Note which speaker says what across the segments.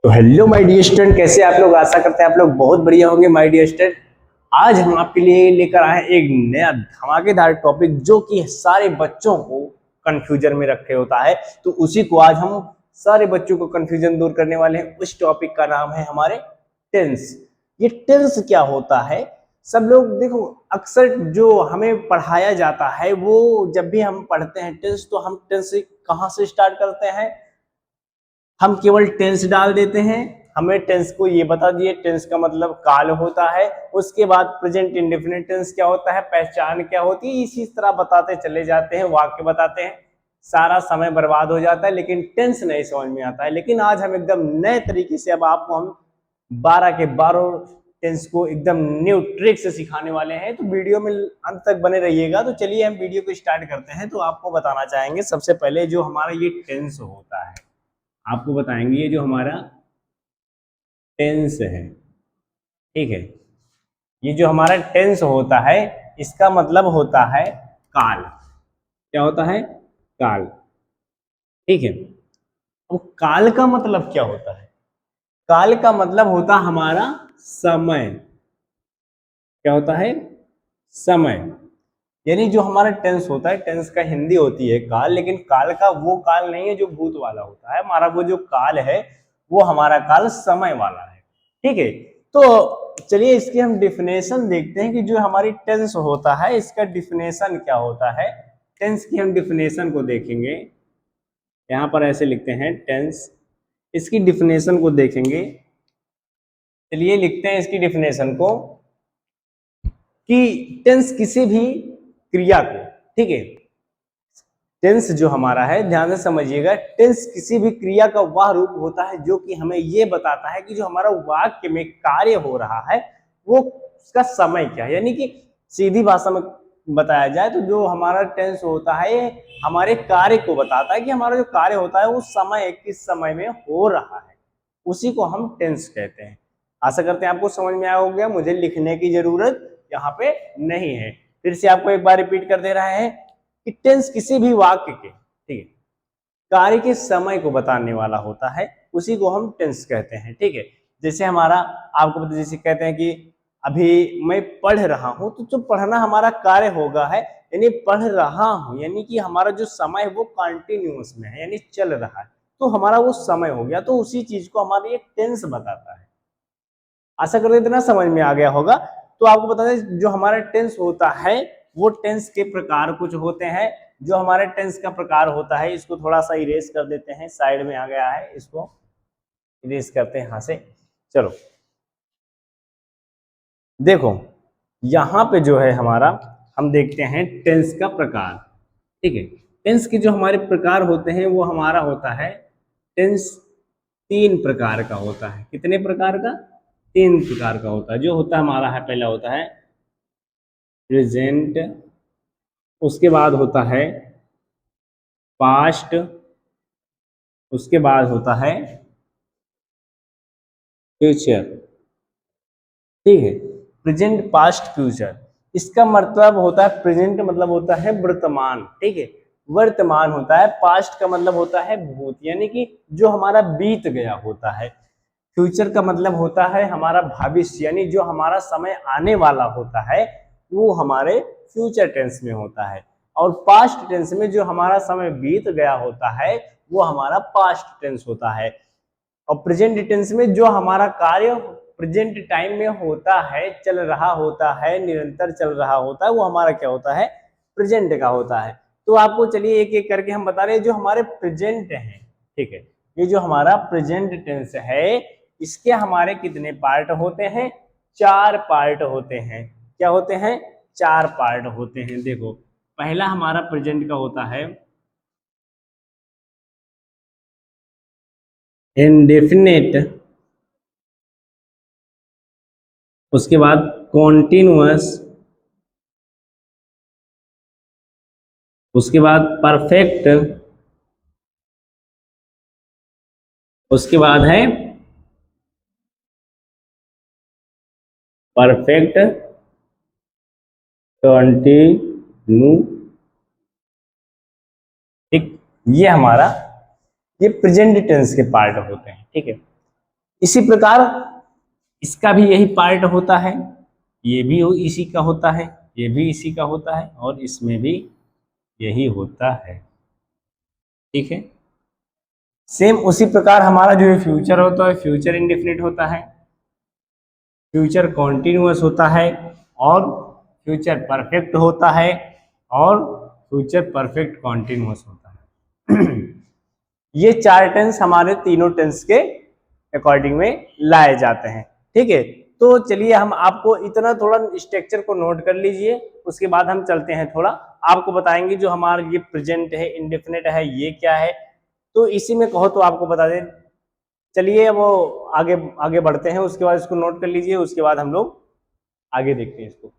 Speaker 1: तो hello my dear student, कैसे आप लोग। आशा करते हैं आप लोग बहुत बढ़िया होंगे माय डियर स्टूडेंट। आज हम आपके लिए लेकर आए हैं एक नया धमाकेदार टॉपिक जो कि सारे बच्चों को कंफ्यूजन में रखे होता है। तो उसी को आज हम सारे बच्चों को कंफ्यूजन दूर करने वाले हैं। उस टॉपिक का नाम है हमारे टेंस। ये टेंस क्या होता है? सब लोग देखो, अक्सर जो हमें पढ़ाया जाता है वो जब भी हम पढ़ते हैं टेंस, तो हम टेंस कहाँ से स्टार्ट करते हैं? हम केवल टेंस डाल देते हैं। हमें टेंस को ये बता दिए, टेंस का मतलब काल होता है। उसके बाद प्रेजेंट इंडेफिनिट टेंस क्या होता है, पहचान क्या होती है, इसी तरह बताते चले जाते हैं, वाक्य बताते हैं। सारा समय बर्बाद हो जाता है, लेकिन टेंस नहीं समझ में आता है। लेकिन आज हम एकदम नए तरीके से अब आपको हम 12 के 12 टेंस को एकदम न्यू ट्रिक से सिखाने वाले हैं। तो वीडियो में अंत तक बने रहिएगा। तो चलिए हम वीडियो को स्टार्ट करते हैं। तो आपको बताना चाहेंगे सबसे पहले जो हमारा ये टेंस होता है, आपको बताएंगे ये जो हमारा टेंस है, ठीक है। ये जो हमारा टेंस होता है इसका मतलब होता है काल। क्या होता है? काल, ठीक है। अब काल का मतलब क्या होता है? काल का मतलब होता हमारा समय। क्या होता है? समय। यानी जो हमारा टेंस होता है, टेंस का हिंदी होती है काल, लेकिन काल का वो काल नहीं है जो भूत वाला होता है। हमारा वो जो काल है वो हमारा काल समय वाला है, ठीक है। तो चलिए इसकी हम डिफिनेशन देखते हैं कि जो हमारी टेंस होता है इसका डिफिनेशन क्या होता है। टेंस की हम डिफिनेशन को देखेंगे। यहाँ पर ऐसे लिखते हैं टेंस, इसकी डिफिनेशन को देखेंगे। चलिए लिखते हैं इसकी डिफिनेशन को कि टेंस किसी भी क्रिया को, ठीक है। टेंस जो हमारा है, ध्यान से समझिएगा, टेंस किसी भी क्रिया का वह रूप होता है जो कि हमें यह बताता है कि जो हमारा वाक्य में कार्य हो रहा है वो उसका समय क्या है। यानी कि सीधी भाषा में बताया जाए तो जो हमारा टेंस होता है हमारे कार्य को बताता है कि हमारा जो कार्य होता है वो समय किस समय में हो रहा है, उसी को हम टेंस कहते हैं। आशा करते हैं आपको समझ में आया होगा, मुझे लिखने की जरूरत यहाँ पे नहीं है। फिर से आपको एक बार रिपीट कर दे रहा है कि टेंस किसी भी वाक्य के, ठीक है, कार्य के समय को बताने वाला होता है, उसी को हम टेंस कहते हैं, ठीक है। जैसे हमारा आपको पता, जैसे कहते हैं कि अभी मैं पढ़ रहा हूं, तो जो पढ़ना हमारा कार्य होगा है, यानी पढ़ रहा हूं, यानी कि हमारा जो समय है वो कंटिन्यूअस में है, यानी चल रहा है, तो हमारा वो समय हो गया। तो उसी चीज को हमारा ये टेंस बताता है। आशा करते इतना समझ में आ गया होगा। तो आपको बता दें जो हमारा टेंस होता है वो टेंस के प्रकार कुछ होते हैं। जो हमारे टेंस का प्रकार होता है, इसको थोड़ा सा इरेज कर देते हैं, साइड में आ गया है, इसको इरेज करते हैं यहां से। चलो देखो, यहां पे जो है हमारा, हम देखते हैं टेंस का प्रकार, ठीक है। टेंस के जो हमारे प्रकार होते हैं वो हमारा होता है टेंस 3 प्रकार का होता है। कितने प्रकार का? 3 प्रकार का होता है। जो होता है हमारा है, पहला होता है प्रेजेंट, उसके बाद होता है पास्ट, उसके बाद होता है फ्यूचर, ठीक है। प्रेजेंट, पास्ट, फ्यूचर, इसका मतलब होता है प्रेजेंट मतलब होता है वर्तमान, ठीक है, वर्तमान होता है। पास्ट का मतलब होता है भूत, यानी कि जो हमारा बीत गया होता है। फ्यूचर का मतलब होता है हमारा भविष्य, यानी जो हमारा समय आने वाला होता है वो हमारे फ्यूचर टेंस में होता है। और पास्ट टेंस में जो हमारा समय बीत गया होता है वो हमारा पास्ट टेंस होता है। और प्रेजेंट टेंस में जो हमारा कार्य प्रेजेंट टाइम में होता है, चल रहा होता है, निरंतर चल रहा होता है, वो हमारा क्या होता है? प्रेजेंट का होता है। तो आपको चलिए एक एक करके हम बता रहे हैं जो हमारे प्रेजेंट हैं, ठीक है। ये जो हमारा प्रेजेंट टेंस है इसके हमारे कितने पार्ट होते हैं? 4 पार्ट होते हैं। क्या होते हैं? 4 पार्ट होते हैं। देखो, पहला हमारा प्रेजेंट का होता है इंडेफिनेट, उसके बाद कॉन्टिन्यूअस, उसके बाद परफेक्ट, उसके बाद है परफेक्ट कंटिन्यू, ठीक। ये हमारा ये प्रेजेंट टेंस के पार्ट होते हैं, ठीक है। इसी प्रकार इसका भी यही पार्ट होता है, ये भी इसी का होता है, ये भी इसी का होता है, और इसमें भी यही होता है। ठीक है, सेम उसी प्रकार हमारा जो फ्यूचर होता है, फ्यूचर इंडेफिनिट होता है, फ्यूचर कॉन्टिन्यूअस होता है, और फ्यूचर परफेक्ट होता है, और फ्यूचर परफेक्ट कॉन्टिन्यूअस होता है। ये चार टेंस हमारे तीनों टेंस के अकॉर्डिंग में लाए जाते हैं। ठीक है, तो चलिए हम आपको इतना थोड़ा स्ट्रक्चर को नोट कर लीजिए, उसके बाद हम चलते हैं, थोड़ा आपको बताएंगे जो हमारा ये प्रेजेंट है, इंडेफिनिट है, ये क्या है। तो इसी में कहो तो आपको बता दें। चलिए वो आगे आगे बढ़ते हैं, उसके बाद इसको नोट कर लीजिए, उसके बाद हम लोग आगे देखते हैं इसको।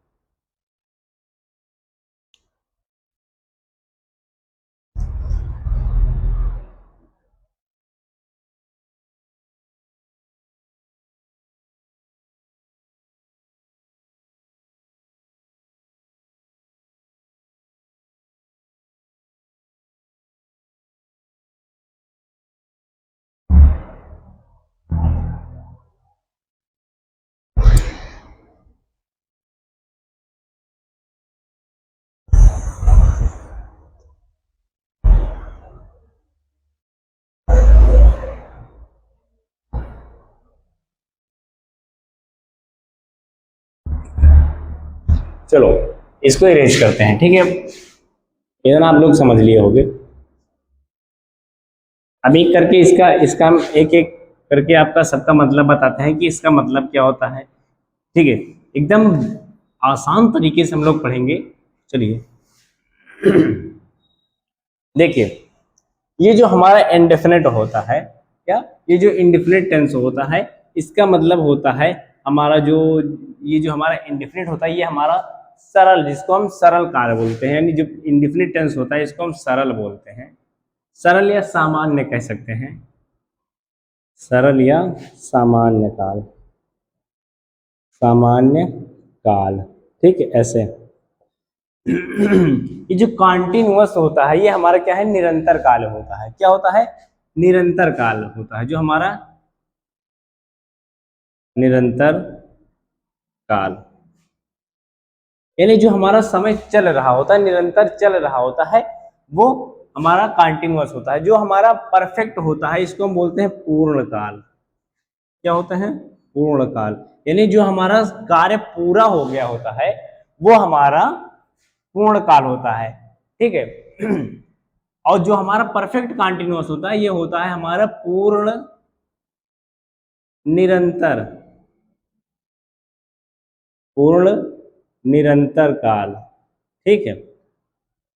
Speaker 1: चलो इसको इरेज करते हैं। ठीक है, इतना आप लोग समझ लिए होंगे। अब एक करके इसका इसका हम एक एक करके आपका सबका मतलब बताते हैं कि इसका मतलब क्या होता है। ठीक है, एकदम आसान तरीके से हम लोग पढ़ेंगे। चलिए देखिए, ये जो हमारा इंडेफिनिट होता है, क्या ये जो इंडेफिनिट टेंस होता है, इसका मतलब होता है हमारा जो ये जो हमारा इंडेफिनिट होता है, ये हमारा सरल, जिसको हम सरल कार्य बोलते हैं, यानी जो इंडेफिनिट टेंस होता है इसको हम सरल बोलते हैं। सरल या सामान्य कह सकते हैं, सरल या सामान्य काल, सामान्य काल। ठीक है, ऐसे ये जो कॉन्टिन्यूअस होता है, ये हमारा क्या है, निरंतर काल होता है। क्या होता है, निरंतर काल होता है, जो हमारा निरंतर काल, यानी जो हमारा समय चल रहा होता है, निरंतर चल रहा होता है, वो हमारा कॉन्टिन्यूअस होता है। जो हमारा परफेक्ट होता है इसको हम बोलते हैं पूर्ण काल। क्या होता है, पूर्ण काल, यानी जो हमारा कार्य पूरा हो गया होता है वो हमारा पूर्ण काल होता है। ठीक है, और जो हमारा परफेक्ट कॉन्टिन्यूअस होता है ये होता है हमारा पूर्ण निरंतर, पूर्ण निरंतर काल। ठीक है,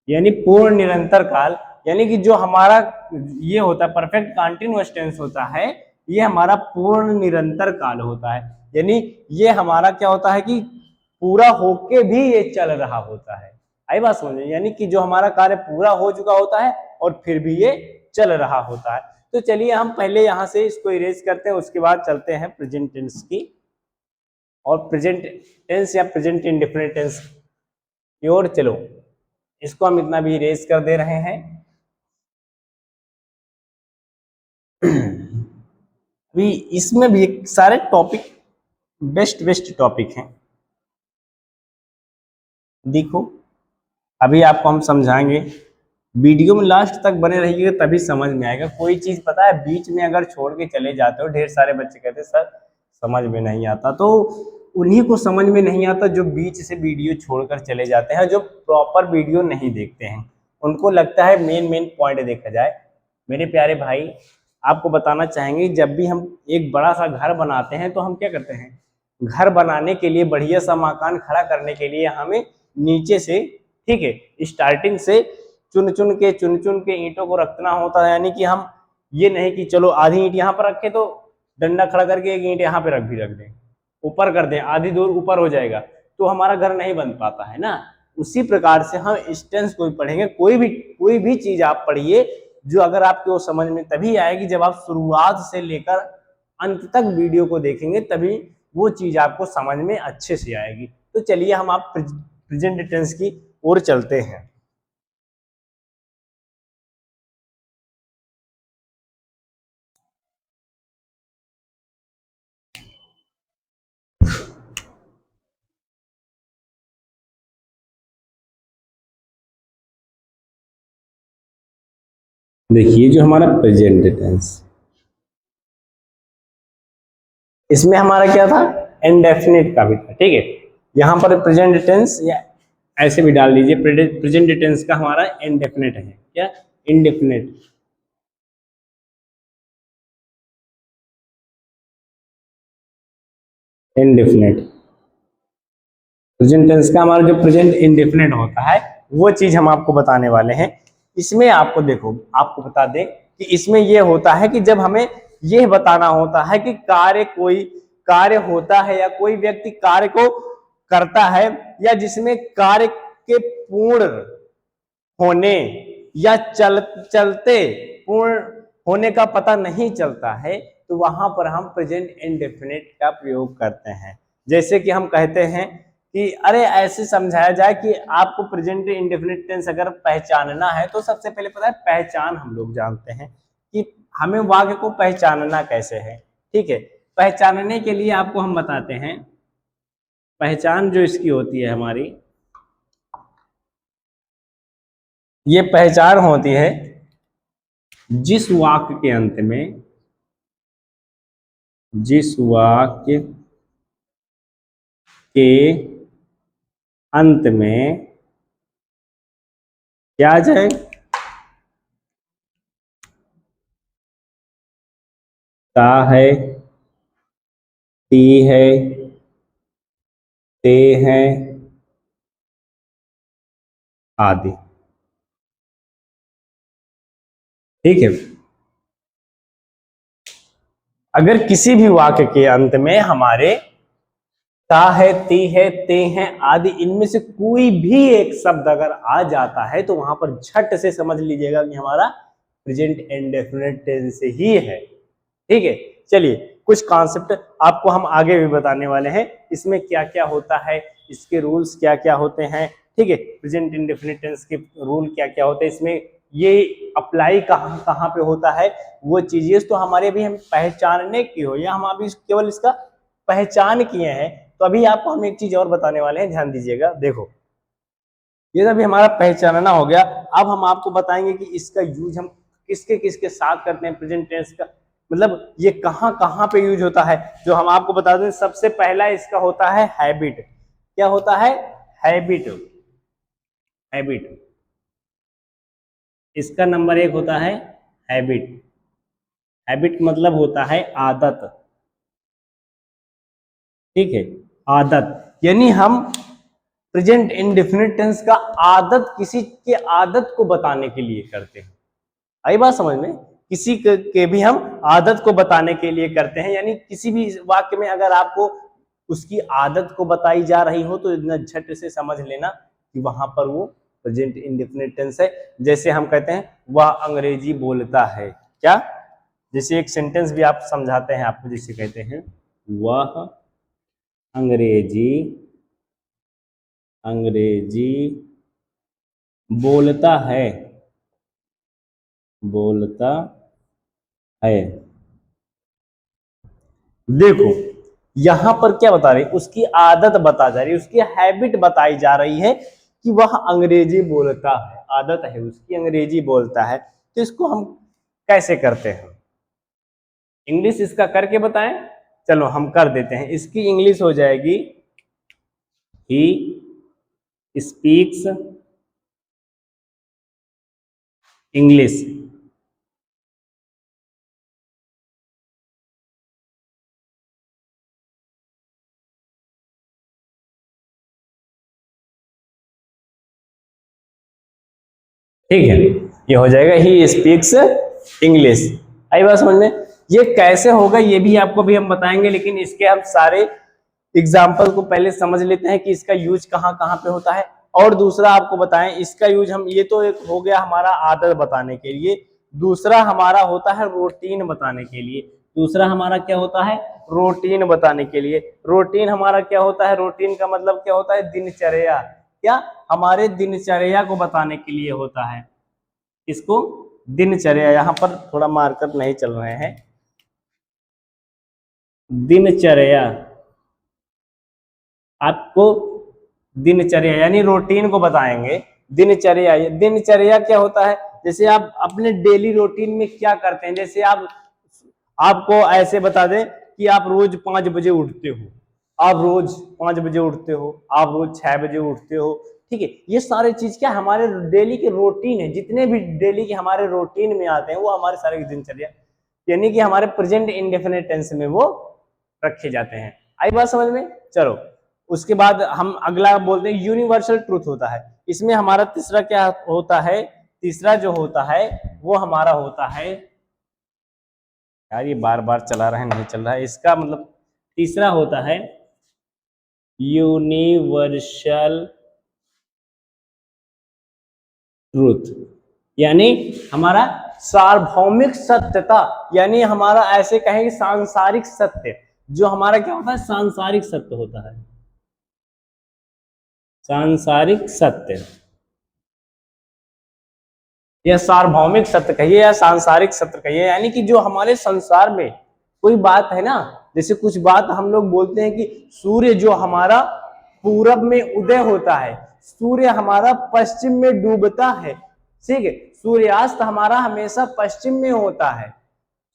Speaker 1: यानी पूर्ण निरंतर काल, यानी कि जो हमारा ये होता है परफेक्ट कॉन्टिन्यूअस टेंस होता है, ये हमारा पूर्ण निरंतर काल होता है। यानी ये हमारा क्या होता है कि पूरा होके भी ये चल रहा होता है। आई बात समझे, यानी कि जो हमारा कार्य पूरा हो चुका होता है और फिर भी ये चल रहा होता है। तो चलिए हम पहले यहां से इसको इरेज करते हैं, उसके बाद चलते हैं प्रेजेंट टेंस की, और प्रेजेंट टेंस या प्रेजेंट इंडेफिनिट टेंस की ओर। चलो इसको हम इतना भी इरेज कर दे रहे हैं। अभी इसमें भी सारे टॉपिक बेस्ट बेस्ट टॉपिक हैं। देखो अभी आपको हम समझाएंगे, वीडियो में लास्ट तक बने रहिएगा तभी समझ में आएगा। कोई चीज पता है बीच में अगर छोड़ के चले जाते हो, ढेर सारे बच्चे कहते हैं सर समझ में नहीं आता, तो उन्हीं को समझ में नहीं आता जो बीच से वीडियो छोड़कर चले जाते हैं, जो प्रॉपर वीडियो नहीं देखते हैं। उनको लगता है मेन मेन पॉइंट देखा जाए। मेरे प्यारे भाई, आपको बताना चाहेंगे, जब भी हम एक बड़ा सा घर बनाते हैं तो हम क्या करते हैं, घर बनाने के लिए, बढ़िया सा मकान खड़ा करने के लिए हमें नीचे से, ठीक है, स्टार्टिंग से चुन चुन के ईंटों को रखना होता है। यानी कि हम ये नहीं कि चलो आधी ईंट यहाँ पर रखे तो डंडा खड़ा करके एक ईंट यहाँ पे रख दें, ऊपर कर दें, आधी दूर ऊपर हो जाएगा, तो हमारा घर नहीं बन पाता है ना। उसी प्रकार से हम इंस्टेंस कोई पढ़ेंगे, कोई भी चीज आप पढ़िए, जो अगर आपके वो समझ में तभी आएगी जब आप शुरुआत से लेकर अंत तक वीडियो को देखेंगे, तभी वो चीज आपको समझ में अच्छे से आएगी। तो चलिए हम आप प्रेजेंट टेंस की ओर चलते हैं। देखिए जो हमारा प्रेजेंट टेंस, इसमें हमारा क्या था, इंडेफिनिट का भी था, ठीक है। यहां पर प्रेजेंट टेंस या ऐसे भी डाल दीजिए, प्रेजेंट टेंस का हमारा इंडेफिनिट है, क्या, इंडेफिनिट। इंडेफिनिट प्रेजेंट टेंस का हमारा जो प्रेजेंट इंडेफिनिट होता है वो चीज हम आपको बताने वाले हैं। इसमें आपको देखो, आपको बता दें कि इसमें यह होता है कि जब हमें यह बताना होता है कि कोई कार्य होता है या कोई व्यक्ति कार्य को करता है, या जिसमें कार्य के पूर्ण होने या चलते पूर्ण होने का पता नहीं चलता है, तो वहां पर हम प्रेजेंट इंडेफिनिट का प्रयोग करते हैं। जैसे कि हम कहते हैं कि अरे ऐसे समझाया जाए कि आपको प्रेजेंट इंडेफिनिट टेंस अगर पहचानना है तो सबसे पहले पता है पहचान हम लोग जानते हैं कि हमें वाक्य को पहचानना कैसे है, ठीक है। पहचानने के लिए आपको हम बताते हैं, पहचान जो इसकी होती है हमारी, ये पहचान होती है जिस वाक्य के अंत में, जिस वाक्य के अंत में क्या आ जाए, ता है, ती है, ते है, आदि, ठीक है। अगर किसी भी वाक्य के अंत में हमारे ता है, ती है, ते हैं आदि, इनमें से कोई भी एक शब्द अगर आ जाता है तो वहां पर झट से समझ लीजिएगा कि हमारा प्रेजेंट इंडेफिनिट टेंस ही है, ठीक है। चलिए कुछ कॉन्सेप्ट आपको हम आगे भी बताने वाले हैं, इसमें क्या क्या होता है, इसके रूल्स क्या क्या होते हैं, ठीक है। प्रेजेंट इंडेफिनिट टेंस के रूल क्या क्या होते हैं, इसमें ये अप्लाई कहाँ कहाँ पे होता है, वो चीजें तो हमारे भी हम पहचानने की हो, या हम अभी केवल इसका पहचान किए हैं। तो अभी आपको हम एक चीज और बताने वाले हैं, ध्यान दीजिएगा। देखो ये अभी हमारा पहचानना हो गया, अब हम आपको बताएंगे कि इसका यूज हम किसके किसके साथ करते हैं, प्रेजेंट टेंस का मतलब ये कहां कहां पे यूज होता है। जो हम आपको बता दें, सबसे पहला इसका होता है हैबिट। क्या होता है, हैबिट, हैबिट, इसका नंबर एक होता है हैबिट। हैबिट मतलब होता है आदत, ठीक है, आदत, यानी हम प्रेजेंट इंडेफिनिट टेंस का आदत किसी के आदत को बताने के लिए करते हैं। आई बात समझ में, किसी के भी हम आदत को बताने के लिए करते हैं, यानी किसी भी वाक्य में अगर आपको उसकी आदत को बताई जा रही हो तो इतना झट से समझ लेना कि वहां पर वो प्रेजेंट इंडेफिनिट टेंस है। जैसे हम कहते हैं वह अंग्रेजी बोलता है, क्या, जैसे एक सेंटेंस भी आप समझाते हैं आपको, जैसे कहते हैं वह अंग्रेजी अंग्रेजी बोलता है, बोलता है। देखो यहां पर क्या बता रही, उसकी आदत बता जा रही है, उसकी हैबिट बताई जा रही है कि वह अंग्रेजी बोलता है, आदत है उसकी अंग्रेजी बोलता है। तो इसको हम कैसे करते हैं, इंग्लिश इसका करके बताएं, चलो हम कर देते हैं। इसकी इंग्लिश हो जाएगी ही स्पीक्स इंग्लिश, ठीक है, ये हो जाएगा ही स्पीक्स इंग्लिश। आई बात समझ में, ये कैसे होगा ये भी आपको भी हम बताएंगे, लेकिन इसके हम सारे एग्जाम्पल को पहले समझ लेते हैं कि इसका यूज कहाँ कहाँ पे होता है। और दूसरा आपको बताएं इसका यूज हम, ये तो एक हो गया हमारा आदत बताने के लिए, दूसरा हमारा होता है रूटीन बताने के लिए। दूसरा हमारा क्या होता है, रूटीन बताने के लिए। रूटीन हमारा क्या होता है, रूटीन का मतलब क्या होता है, दिनचर्या, क्या, हमारे दिनचर्या को बताने के लिए होता है। इसको दिनचर्या, यहां पर थोड़ा मार्कर नहीं चल रहे हैं, दिनचर्या, आपको दिनचर्या यानी रूटीन को बताएंगे। दिनचर्या, दिनचर्या क्या होता है, जैसे आप अपने डेली रूटीन में क्या करते हैं, जैसे आपको ऐसे बता दें कि आप रोज 5 बजे उठते हो, आप रोज 5 बजे उठते हो, आप रोज 6 बजे उठते हो, ठीक है। ये सारे चीज क्या हमारे डेली के रूटीन है, जितने भी डेली के हमारे रूटीन में आते हैं वो हमारे सारे दिनचर्या, यानी कि हमारे प्रेजेंट इंडेफिनिट टेंस में वो रखे जाते हैं। आई बात समझ में? चलो उसके बाद हम अगला बोलते हैं यूनिवर्सल ट्रूथ होता है। इसमें हमारा तीसरा क्या होता है, तीसरा जो होता है वो हमारा होता है, यार ये बार बार चला रहा है नहीं चल रहा है, इसका मतलब तीसरा होता है यूनिवर्सल ट्रूथ, यानी हमारा सार्वभौमिक सत्यता, यानी हमारा ऐसे कहेंगे सांसारिक सत्य, जो हमारा क्या होता है सांसारिक सत्य होता है, सांसारिक सत्य या सार्वभौमिक सत्य कहिए या सांसारिक सत्य कहिए, यानी कि जो हमारे संसार में कोई बात है ना, जैसे कुछ बात हम लोग बोलते हैं कि सूर्य जो हमारा पूरब में उदय होता है, सूर्य हमारा पश्चिम में डूबता है, ठीक है, सूर्यास्त हमारा हमेशा पश्चिम में होता है,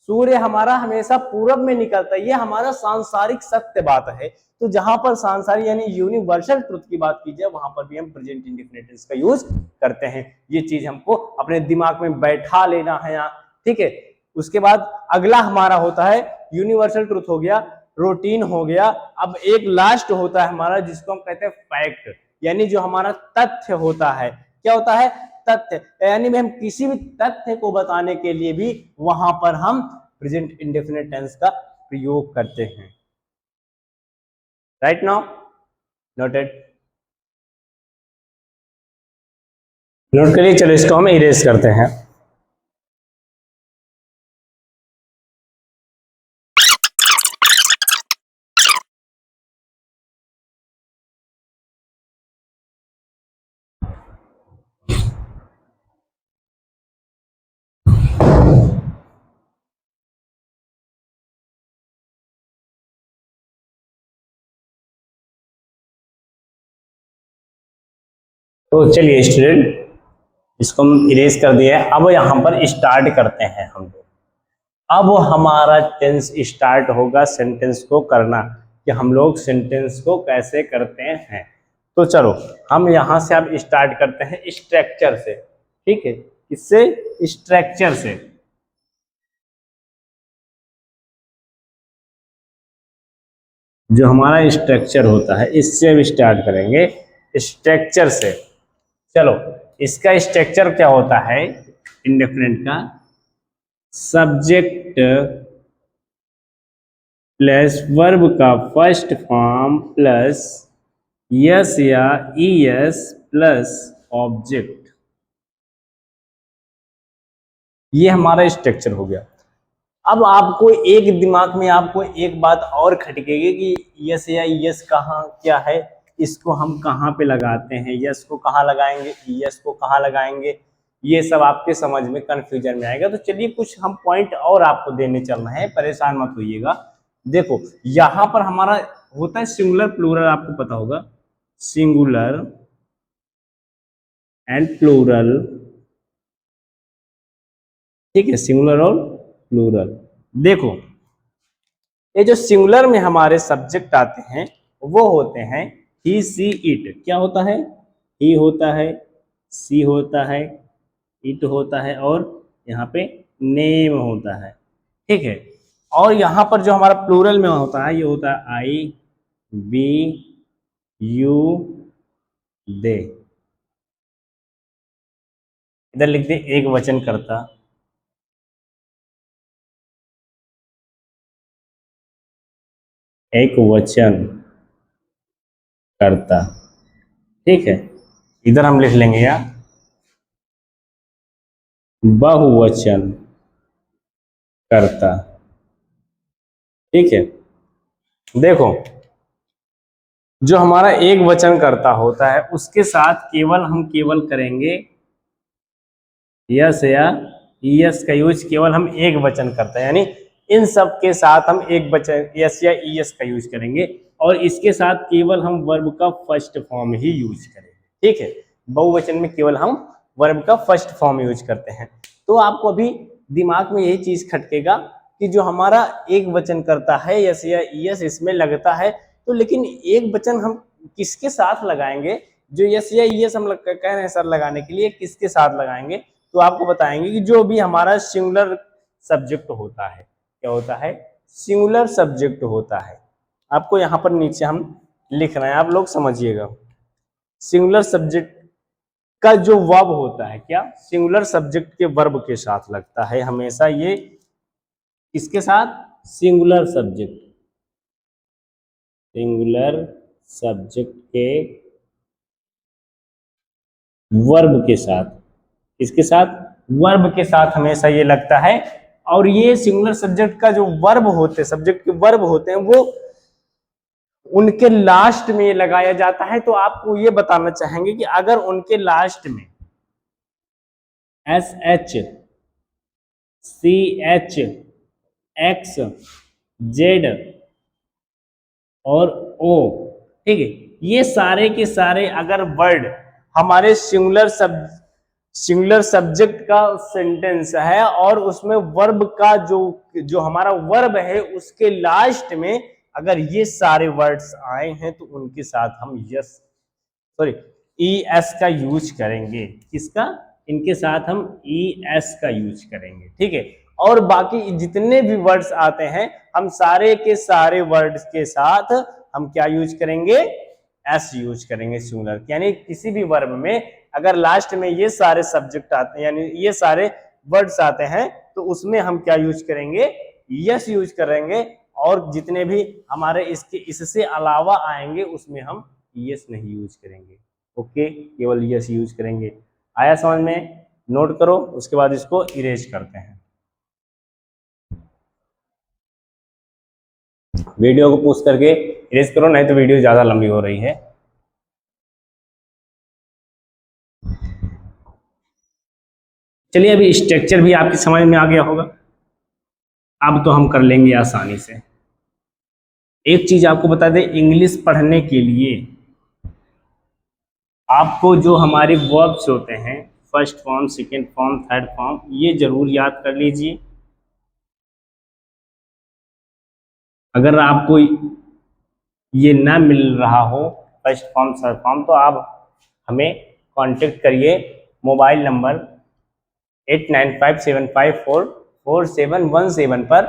Speaker 1: सूर्य हमारा हमेशा पूरब में निकलता है, ये हमारा सांसारिक सत्य बात है। तो जहां पर सांसारिक यानी यूनिवर्सल ट्रुथ की बात की जाए वहां पर भी हम प्रेजेंट इंडेफिनिट टेंस का यूज करते हैं। ये चीज हमको अपने दिमाग में बैठा लेना है यहाँ, ठीक है। उसके बाद अगला हमारा होता है यूनिवर्सल ट्रुथ हो गया, रूटीन हो गया, अब एक लास्ट होता है हमारा जिसको हम कहते हैं फैक्ट, यानी जो हमारा तथ्य होता है। क्या होता है? तथ्य, यानी हम किसी भी तथ्य को बताने के लिए भी वहां पर हम प्रेजेंट इंडेफिनिट टेंस का प्रयोग करते हैं। राइट नाउ नोटेड, नोट करिए। चलो इसको हम इरेज करते हैं। तो चलिए स्टूडेंट, इसको हम इरेज कर दिए। अब यहाँ पर स्टार्ट करते हैं हम लोग। अब हमारा टेंस स्टार्ट होगा सेंटेंस को करना, कि हम लोग सेंटेंस को कैसे करते हैं। तो चलो हम यहाँ से अब स्टार्ट करते हैं स्ट्रक्चर से, ठीक है। इससे स्ट्रक्चर से, जो हमारा स्ट्रक्चर होता है इससे अब स्टार्ट करेंगे स्ट्रक्चर से। चलो इसका स्ट्रक्चर क्या होता है इंडेफिनिट का, सब्जेक्ट प्लस वर्ब का फर्स्ट फॉर्म प्लस यस या ईएस प्लस ऑब्जेक्ट, ये हमारा स्ट्रक्चर हो गया। अब आपको एक दिमाग में आपको एक बात और खटकेगी कि यस या ईएस कहाँ क्या है, इसको हम कहाँ पे लगाते हैं, यस को कहाँ लगाएंगे, ईएस को कहाँ लगाएंगे, ये सब आपके समझ में कंफ्यूजन में आएगा। तो चलिए कुछ हम पॉइंट और आपको देने चल रहे हैं, परेशान मत होइएगा। देखो यहाँ पर हमारा होता है सिंगुलर प्लूरल, आपको पता होगा सिंगुलर एंड प्लूरल, ठीक है, सिंगुलर और प्लूरल। देखो ये जो सिंगुलर में हमारे सब्जेक्ट आते हैं वो होते हैं ही सी इट, क्या होता है, ही होता है, सी होता है, इट होता है और यहाँ पे नेम होता है, ठीक है। और यहाँ पर जो हमारा प्लूरल में होता है ये होता है आई, बी, यू, दे। इधर लिख दे एक वचन करता, एक वचन करता, ठीक है। इधर हम लिख लेंगे या बहुवचन करता, ठीक है। देखो जो हमारा एक वचन करता होता है उसके साथ केवल करेंगे यस या ईएस का यूज, केवल हम एक वचन करता है, यानी इन सब के साथ हम एक वचन यस या ईएस का यूज करेंगे और इसके साथ केवल हम वर्ब का फर्स्ट फॉर्म ही यूज करेंगे, ठीक है। बहुवचन में केवल हम वर्ब का फर्स्ट फॉर्म यूज करते हैं। तो आपको अभी दिमाग में यही चीज खटकेगा कि जो हमारा एक वचन करता है यस या यस इसमें लगता है, तो लेकिन एक वचन हम किसके साथ लगाएंगे? जो यस या यस हम कह रहे हैं सर लगाने के लिए, किसके साथ लगाएंगे? तो आपको बताएंगे कि जो भी हमारा सिंगुलर सब्जेक्ट होता है, क्या होता है? सिंगुलर सब्जेक्ट होता है। आपको यहाँ पर नीचे हम लिख रहे हैं, आप लोग समझिएगा। सिंगुलर सब्जेक्ट का जो वर्ब होता है, क्या सिंगुलर सब्जेक्ट के वर्ब के साथ लगता है हमेशा। ये किसके साथ? सिंगुलर सब्जेक्ट, सिंगुलर सब्जेक्ट के वर्ब के साथ। किसके साथ? वर्ब के साथ हमेशा ये लगता है। और ये सिंगुलर सब्जेक्ट का जो वर्ब होते हैं, सब्जेक्ट के वर्ब होते हैं, वो उनके लास्ट में लगाया जाता है। तो आपको ये बताना चाहेंगे कि अगर उनके लास्ट में S H C H X Z और ओ, ठीक है, ये सारे के सारे अगर वर्ड हमारे सिंगुलर सब्जेक्ट का सेंटेंस है और उसमें वर्ब का जो जो हमारा वर्ब है उसके लास्ट में अगर ये सारे वर्ड्स आए हैं तो उनके साथ हम ई एस का यूज करेंगे। किसका? इनके साथ हम ई एस का यूज करेंगे, ठीक है। और बाकी जितने भी वर्ड्स आते हैं हम सारे के सारे वर्ड्स के साथ हम क्या यूज करेंगे? एस यूज करेंगे सिंगुलर। यानी किसी भी वर्ब में अगर लास्ट में ये सारे सब्जेक्ट आते हैं, यानी ये सारे वर्ड्स आते हैं, तो उसमें हम क्या यूज करेंगे? यस यूज करेंगे। और जितने भी हमारे इससे अलावा आएंगे उसमें हम यस नहीं यूज करेंगे। ओके, केवल यस यूज करेंगे। आया समझ में? नोट करो, उसके बाद इसको इरेज करते हैं। वीडियो को पॉज करके इरेज करो, नहीं तो वीडियो ज्यादा लंबी हो रही है। चलिए, अभी स्ट्रक्चर भी आपकी समझ में आ गया होगा। अब तो हम कर लेंगे आसानी से। एक चीज आपको बता दें, इंग्लिश पढ़ने के लिए आपको जो हमारे वर्ब्स होते हैं, first form, second form, third form, ये जरूर याद कर लीजिए। अगर आपको ये ना मिल रहा हो फर्स्ट फॉर्म थर्ड फॉर्म, तो आप हमें कांटेक्ट करिए मोबाइल नंबर 8957544717 पर,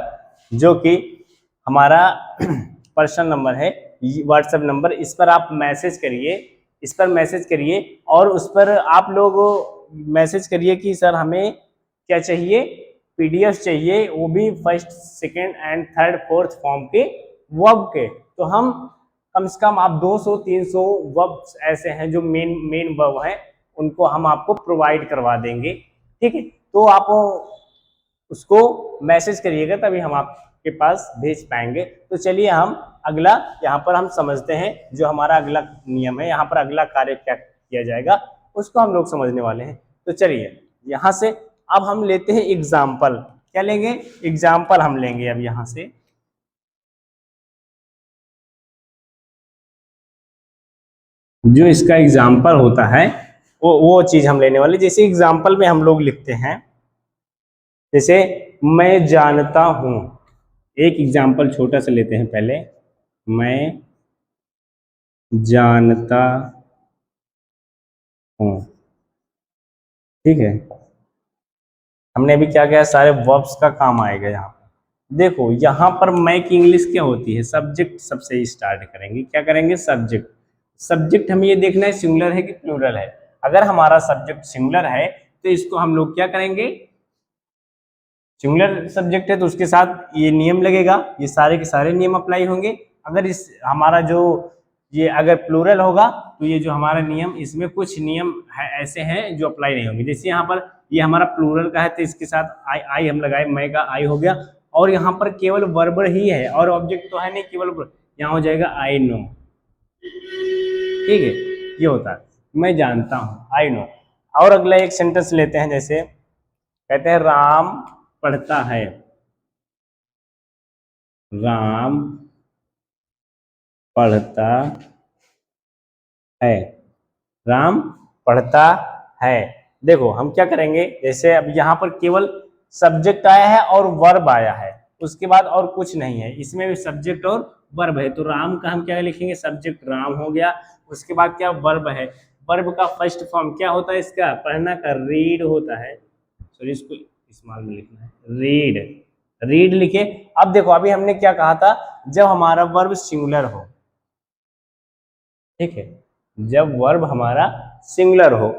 Speaker 1: जो कि हमारा पर्सनल नंबर है, व्हाट्सएप नंबर। इस पर आप मैसेज करिए, इस पर मैसेज करिए और उस पर आप लोग मैसेज करिए कि सर हमें क्या चाहिए? पीडीएफ चाहिए, वो भी first second and third fourth form के वर्ब के। तो हम कम से कम आप 200-300 वर्ब ऐसे हैं जो मेन मेन वर्ब हैं, उनको हम आपको प्रोवाइड करवा देंगे, ठीक है। तो आप उसको मैसेज करिएगा तभी हम आपके पास भेज पाएंगे। तो चलिए हम अगला यहाँ पर हम समझते हैं, जो हमारा अगला नियम है, यहाँ पर अगला कार्य क्या किया जाएगा उसको हम लोग समझने वाले हैं। तो चलिए यहाँ से अब हम लेते हैं एग्जाम्पल। क्या लेंगे? एग्जाम्पल हम लेंगे अब यहाँ से। जो इसका एग्जाम्पल होता है वो चीज हम लेने वाले। जैसे एग्जाम्पल में हम लोग लिखते हैं, जैसे मैं जानता हूं। एक एग्जाम्पल छोटा सा लेते हैं पहले। मैं जानता हूं, ठीक है। हमने अभी क्या किया? सारे वर्ब्स का काम आएगा यहाँ पर। देखो यहाँ पर मैं की इंग्लिश क्या होती है? सब्जेक्ट सबसे स्टार्ट करेंगे। क्या करेंगे? सब्जेक्ट। सब्जेक्ट हमें ये देखना है सिंगुलर है कि प्लूरल है। अगर हमारा सब्जेक्ट सिंगुलर है तो इसको हम लोग क्या करेंगे? सिंगुलर सब्जेक्ट है तो उसके साथ ये नियम लगेगा, ये सारे के सारे नियम अप्लाई होंगे। अगर इस हमारा जो ये अगर प्लूरल होगा तो ये जो हमारा नियम, इसमें कुछ नियम है ऐसे हैं जो अप्लाई नहीं होंगे। जैसे यहाँ पर ये हमारा प्लूरल का है तो इसके साथ आई आई हम लगाए, मैं का आई हो गया। और यहाँ पर केवल वर्ब ही है और ऑब्जेक्ट तो है नहीं, केवल यहाँ हो जाएगा आई नो, ठीक है। ये होता है मैं जानता हूँ, आई नो। और अगला एक सेंटेंस लेते हैं, जैसे कहते हैं राम पढ़ता है। राम पढ़ता है। राम पढ़ता है। देखो हम क्या करेंगे, जैसे अब यहाँ पर केवल सब्जेक्ट आया है और वर्ब आया है, उसके बाद और कुछ नहीं है, इसमें भी सब्जेक्ट और वर्ब है, तो राम का हम क्या लिखेंगे, सब्जेक्ट राम हो गया। उसके बाद क्या वर्ब है, वर्ब का फर्स्ट फॉर्म क्या होता है, इसका पढ़ना का रीड होता है, सॉरी इसको स्मॉल में लिखना है, रीड, रीड लिखे। अब देखो अभी हमने क्या कहा था, जब हमारा वर्ब सिंगुलर हो, ठीक है, जब वर्ब हमारा सिंगुलर हो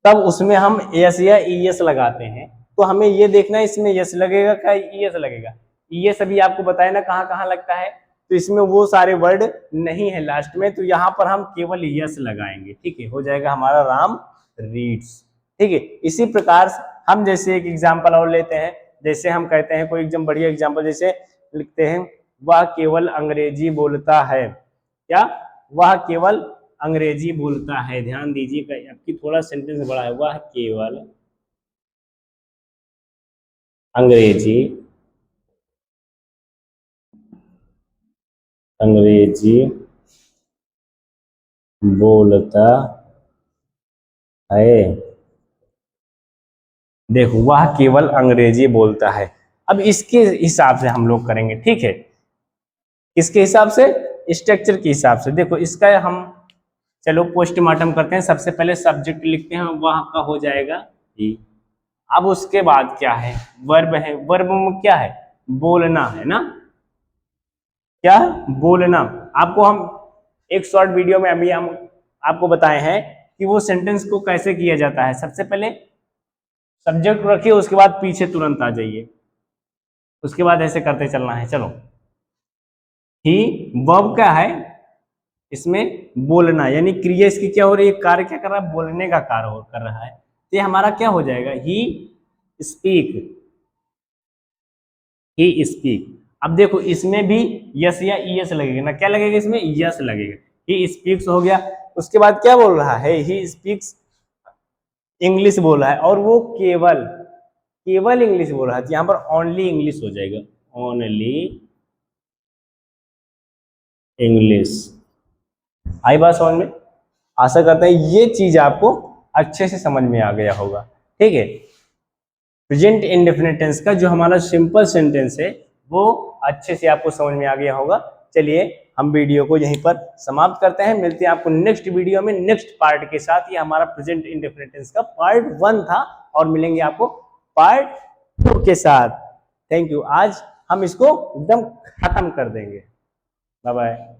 Speaker 1: तब उसमें हम एस या ईएस लगाते हैं। तो हमें ये देखना है इसमें यस लगेगा क्या ईएस लगेगा। ईएस अभी आपको बताया ना कहाँ कहाँ लगता है, तो इसमें वो सारे वर्ड नहीं है लास्ट में, तो यहाँ पर हम केवल यस लगाएंगे, ठीक है, हो जाएगा हमारा राम रीड्स, ठीक है। इसी प्रकार हम जैसे एक एग्जाम्पल और लेते हैं, जैसे हम कहते हैं कोई एकदम बढ़िया एग्जाम्पल, जैसे लिखते हैं वह केवल अंग्रेजी बोलता है, क्या, वह केवल अंग्रेजी बोलता है, ध्यान दीजिएगा आपकी थोड़ा सेंटेंस बड़ा है, वह केवल अंग्रेजी अंग्रेजी बोलता है, देखो वह केवल अंग्रेजी बोलता है। अब इसके हिसाब से हम लोग करेंगे, ठीक है, किसके हिसाब से, स्ट्रक्चर के हिसाब से। देखो इसका हम चलो पोस्टमार्टम करते हैं, सबसे पहले सब्जेक्ट लिखते हैं, वह का हो जाएगा ही। अब उसके बाद क्या है, वर्ब है, वर्ब में क्या है, बोलना है ना, क्या, बोलना। आपको हम एक शॉर्ट वीडियो में अभी हम आपको बताए हैं कि वो सेंटेंस को कैसे किया जाता है। सबसे पहले सब्जेक्ट रखिए, उसके बाद पीछे तुरंत आ जाइए, उसके बाद ऐसे करते चलना है। चलो, ही वर्ब क्या है, इसमें बोलना, यानी क्रिया इसकी क्या हो रही है, कार्य क्या कर रहा है, बोलने का कार्य कर रहा है, तो ये हमारा क्या हो जाएगा, ही स्पीक, ही स्पीक। अब देखो इसमें भी यस या ईएस लगेगा ना, क्या लगेगा इसमें, यस लगेगा, ही स्पीक्स हो गया। उसके बाद क्या बोल रहा है, ही स्पीक्स इंग्लिश बोल रहा है, और वो केवल केवल इंग्लिश बोल रहा है, तो यहाँ पर ओनली इंग्लिश हो जाएगा, ओनली इंग्लिश। आई बात समझ में, आशा करते हैं ये चीज आपको अच्छे से समझ में आ गया होगा, ठीक है। प्रेजेंट इंडेफिनिट टेंस का जो हमारा सिंपल सेंटेंस है वो अच्छे से आपको समझ में आ गया होगा। चलिए हम वीडियो को यहीं पर समाप्त करते हैं, मिलते हैं आपको नेक्स्ट वीडियो में नेक्स्ट पार्ट के साथ। ये हमारा प्रेजेंट इंडेफिनिट टेंस का पार्ट 1 था, और मिलेंगे आपको पार्ट 2 के साथ। थैंक यू, आज हम इसको एकदम खत्म कर देंगे। Bye bye.